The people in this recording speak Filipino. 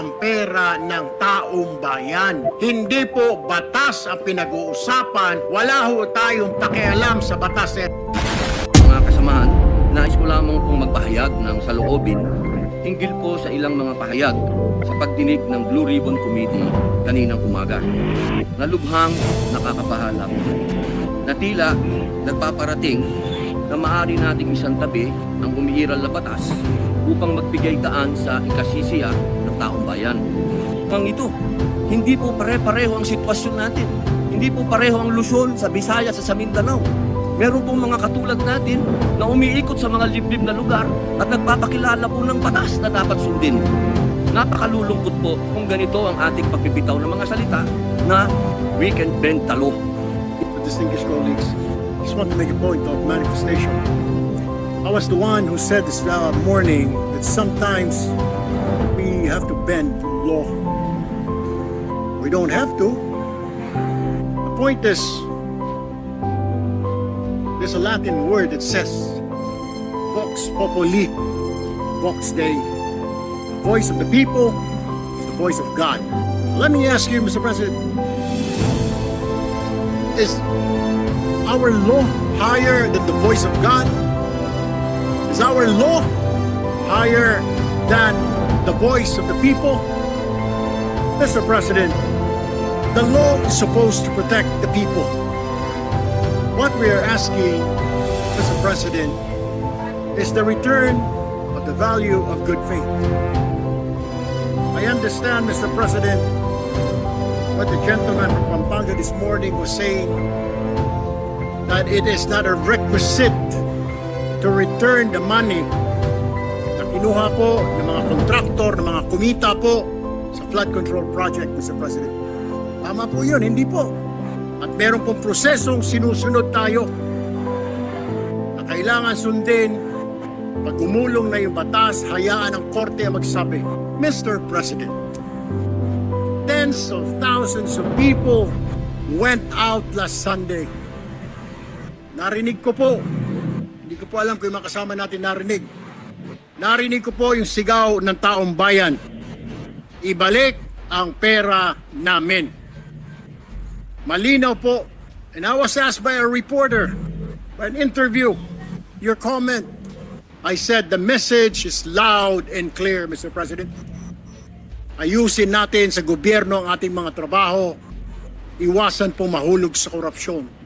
ang pera ng taong bayan. Hindi po batas ang pinag-uusapan. Wala ho tayong pakialam sa batas. Mga kasamahan, nais ko lamang pong magpahayag ng saloobin hinggil po sa ilang mga pahayag sa pagdinig ng Blue Ribbon Committee kaninang umaga. Nalubhang nakakabahala na tila nagpaparating na maaari nating isantabi ang umiiral na batas upang magbigay daan sa ikasisiya ng taong bayan. Ang ito, hindi po pare-pareho ang sitwasyon natin. Hindi po pareho ang Luzon sa Visayas sa Mindanao. Meron pong mga katulad natin na umiikot sa mga liblib na lugar at nagpapakilala po ng batas na dapat sundin. Napakalulungkot po kung ganito ang ating pagbibitaw ng mga salita na we can bend the law. Distinguished colleagues, I just want to make a point of manifestation. I was the one who said this morning that sometimes we have to bend the law. We don't have to. The point is, there's a Latin word that says, Vox Populi, Vox Dei. The voice of the people is the voice of God. Let me ask you, Mr. President, is our law higher than the voice of God? Is our law higher than the voice of the people? Mr. President, the law is supposed to protect the people. What we are asking, Mr. President, is the return of the value of good faith. I understand, Mr. President, what the gentleman from Pampanga this morning was saying, that it is not a requisite to return the money na kinuha po ng mga kontraktor, ng mga kumita po sa flood control project, Mr. President. Tama po yun, hindi po. At meron pong prosesong sinusunod tayo na kailangan sundin. Pag umulong na yung batas, hayaan ang korte ang magsabi. Mr. President, tens of thousands of people went out last Sunday. Narinig ko po, hindi ko po alam kung yung mga kasama natin narinig. Narinig ko po yung sigaw ng taong bayan. Ibalik ang pera namin. Malinaw po. And I was asked by a reporter, by an interview, your comment. I said the message is loud and clear, Mr. President. Ayusin natin sa gobyerno ang ating mga trabaho. Iwasan pong mahulog sa korupsyon.